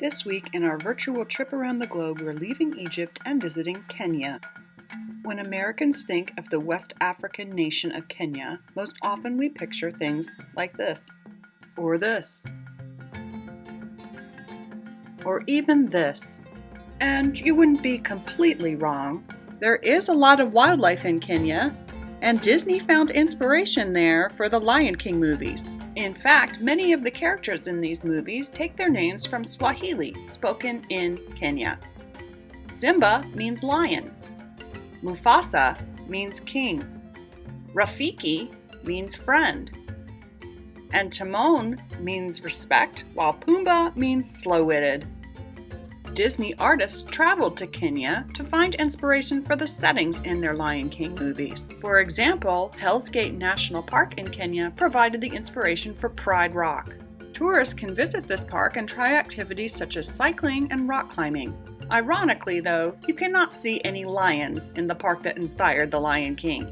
This week in our virtual trip around the globe, we're leaving Egypt and visiting Kenya. When Americans think of the West African nation of Kenya, most often we picture things like this, or this, or even this. And you wouldn't be completely wrong. There is a lot of wildlife in Kenya, and Disney found inspiration there for the Lion King movies. In fact, many of the characters in these movies take their names from Swahili, spoken in Kenya. Simba means lion. Mufasa means king. Rafiki means friend. And Timon means respect, while Pumbaa means slow-witted. Disney artists traveled to Kenya to find inspiration for the settings in their Lion King movies. For example, Hell's Gate National Park in Kenya provided the inspiration for Pride Rock. Tourists can visit this park and try activities such as cycling and rock climbing. Ironically, though, you cannot see any lions in the park that inspired the Lion King.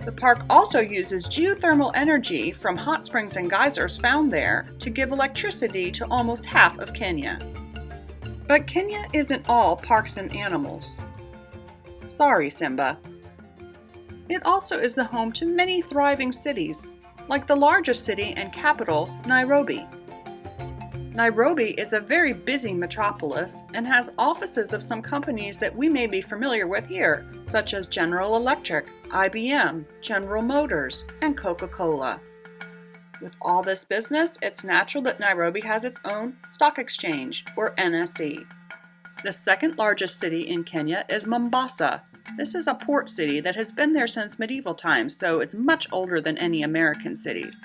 The park also uses geothermal energy from hot springs and geysers found there to give electricity to almost half of Kenya. But Kenya isn't all parks and animals. Sorry, Simba. It also is the home to many thriving cities, like the largest city and capital, Nairobi. Nairobi is a very busy metropolis and has offices of some companies that we may be familiar with here, such as General Electric, IBM, General Motors, and Coca-Cola. With all this business, it's natural that Nairobi has its own stock exchange, or NSE. The second largest city in Kenya is Mombasa. This is a port city that has been there since medieval times, so it's much older than any American cities.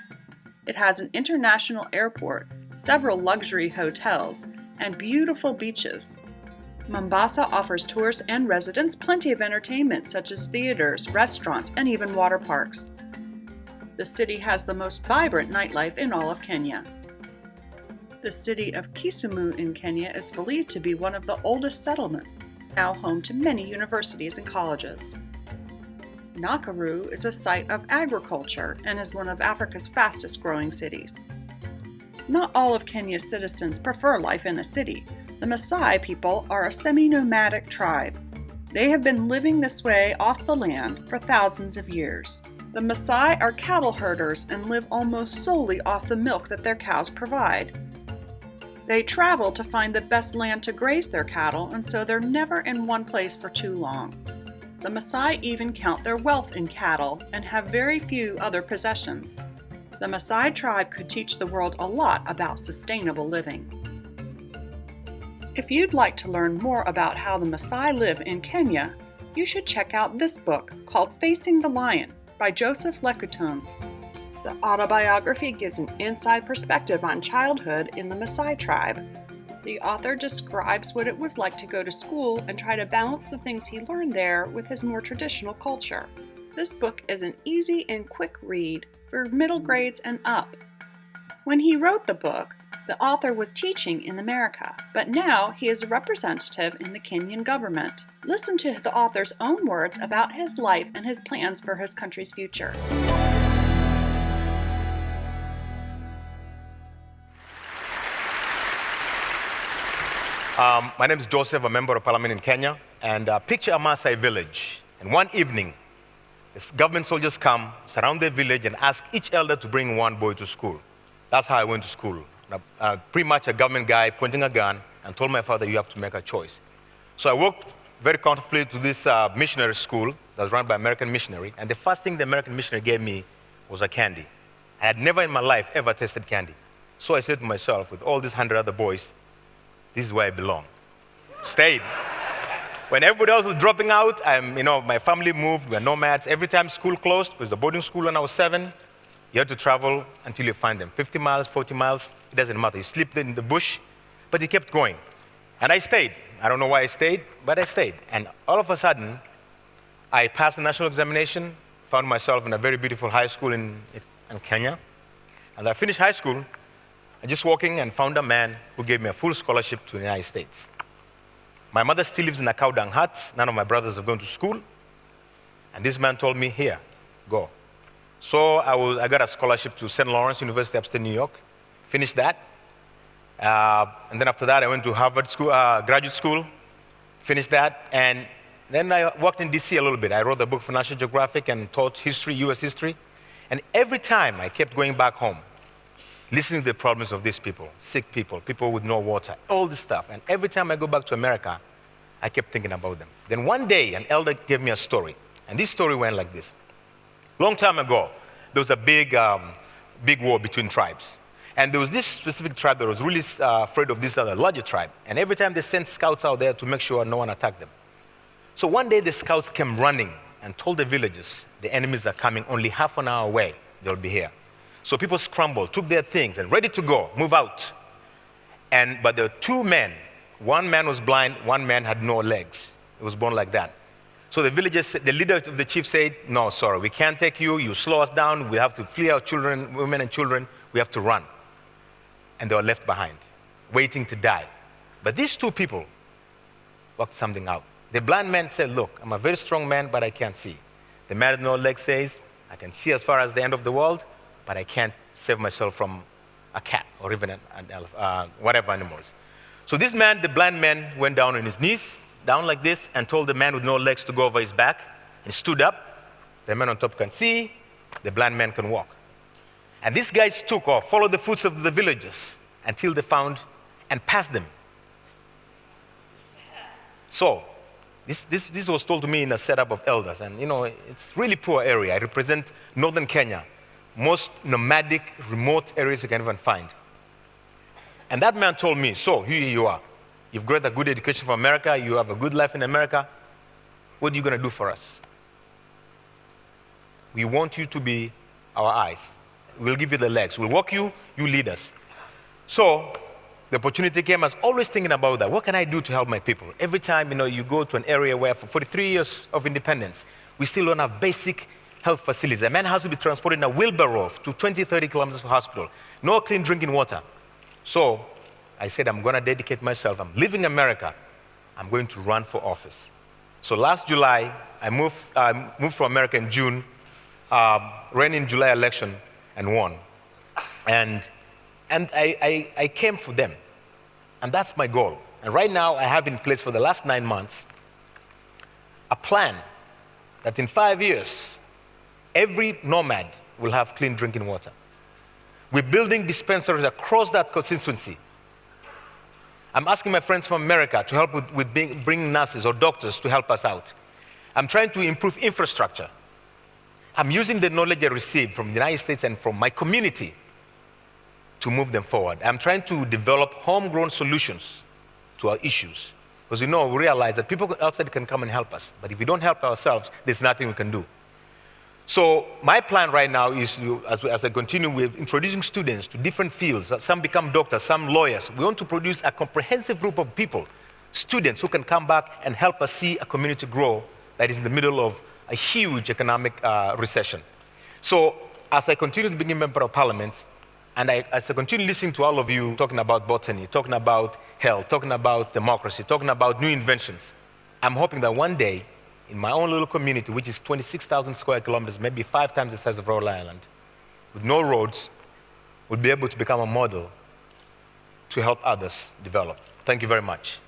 It has an international airport, several luxury hotels, and beautiful beaches. Mombasa offers tourists and residents plenty of entertainment, such as theaters, restaurants, and even water parks. The city has the most vibrant nightlife in all of Kenya. The city of Kisumu in Kenya is believed to be one of the oldest settlements, now home to many universities and colleges. Nakuru is a site of agriculture and is one of Africa's fastest growing cities. Not all of Kenya's citizens prefer life in a city. The Maasai people are a semi-nomadic tribe. They have been living this way off the land for thousands of years. The Maasai are cattle herders and live almost solely off the milk that their cows provide. They travel to find the best land to graze their cattle, and so they're never in one place for too long. The Maasai even count their wealth in cattle and have very few other possessions. The Maasai tribe could teach the world a lot about sustainable living. If you'd like to learn more about how the Maasai live in Kenya, you should check out this book called Facing the Lion by Joseph Lekuton. The autobiography gives an inside perspective on childhood in the Maasai tribe. The author describes what it was like to go to school and try to balance the things he learned there with his more traditional culture. This book is an easy and quick read for middle grades and up. When he wrote the book, the author was teaching in America, but now he is a representative in the Kenyan government. Listen to the author's own words about his life and his plans for his country's future. My name is Joseph, a member of parliament in Kenya, and picture a Maasai village. And one evening, government soldiers come, surround the village, and ask each elder to bring one boy to school. That's how I went to school. Pretty much a government guy pointing a gun and told my father, you have to make a choice. So I walked very comfortably to this missionary school that was run by American missionary, and the first thing the American missionary gave me was a candy. I had never in my life ever tasted candy. So I said to myself, with all these 100 other boys, this is where I belong. Stayed. When everybody else was dropping out, my family moved, we were nomads. Every time school closed, it was a boarding school when I was 7, you had to travel until you find them. 50 miles, 40 miles, it doesn't matter. You sleep in the bush, but you kept going. And I stayed. I don't know why I stayed, but I stayed. And all of a sudden, I passed the national examination, found myself in a very beautiful high school in Kenya. And I finished high school, I just walking and found a man who gave me a full scholarship to the United States. My mother still lives in a cow dung hut. None of my brothers have gone to school. And this man told me, here, go. So I got a scholarship to St. Lawrence University, upstate New York. Finished that. And then after that, I went to Harvard school, graduate school, finished that, and then I worked in DC a little bit. I wrote the book for National Geographic and taught history, US history. And every time I kept going back home, listening to the problems of these people, sick people, people with no water, all this stuff. And every time I go back to America, I kept thinking about them. Then one day, an elder gave me a story. And this story went like this. Long time ago, there was a big war between tribes. And there was this specific tribe that was really afraid of this other larger tribe. And every time they sent scouts out there to make sure no one attacked them. So one day the scouts came running and told the villagers, the enemies are coming only half an hour away, they'll be here. So people scrambled, took their things and ready to go, move out. But there were two men. One man was blind, one man had no legs. He was born like that. So the villagers, the leader of the chief said, no, sorry, we can't take you, you slow us down, we have to flee our children, women and children, we have to run. And they were left behind, waiting to die. But these two people worked something out. The blind man said, look, I'm a very strong man, but I can't see. The man with no legs says, I can see as far as the end of the world, but I can't save myself from a cat or even an whatever animals. So this man, the blind man, went down on his knees, down like this, and told the man with no legs to go over his back, and stood up. The man on top can see, the blind man can walk. And these guys took off, followed the footsteps of the villagers until they found and passed them. So, this was told to me in a setup of elders, and you know, it's really poor area. I represent northern Kenya, most nomadic, remote areas you can even find. And that man told me, so here you are. You've got a good education from America, you have a good life in America. What are you going to do for us? We want you to be our eyes. We'll give you the legs. We'll walk you, you lead us. So the opportunity came. I was always thinking about that. What can I do to help my people? Every time, you know, you go to an area where for 43 years of independence, we still don't have basic health facilities. A man has to be transported in a wheelbarrow to 20, 30 kilometers to hospital. No clean drinking water. So I said, I'm going to dedicate myself. I'm leaving America. I'm going to run for office. So last July, I moved from America in June, ran in July election and won. And I came for them. And that's my goal. And right now, I have in place for the last 9 months a plan that in 5 years, every nomad will have clean drinking water. We're building dispensaries across that constituency. I'm asking my friends from America to help with bringing nurses or doctors to help us out. I'm trying to improve infrastructure. I'm using the knowledge I received from the United States and from my community to move them forward. I'm trying to develop homegrown solutions to our issues. Because we realize that people outside can come and help us. But if we don't help ourselves, there's nothing we can do. So my plan right now is, as I continue with introducing students to different fields, some become doctors, some lawyers. We want to produce a comprehensive group of people, students who can come back and help us see a community grow that is in the middle of a huge economic recession. So as I continue to be a member of parliament, and as I continue listening to all of you talking about botany, talking about health, talking about democracy, talking about new inventions, I'm hoping that one day, in my own little community, which is 26,000 square kilometers, maybe 5 times the size of Rhode Island, with no roads, we'll be able to become a model to help others develop. Thank you very much.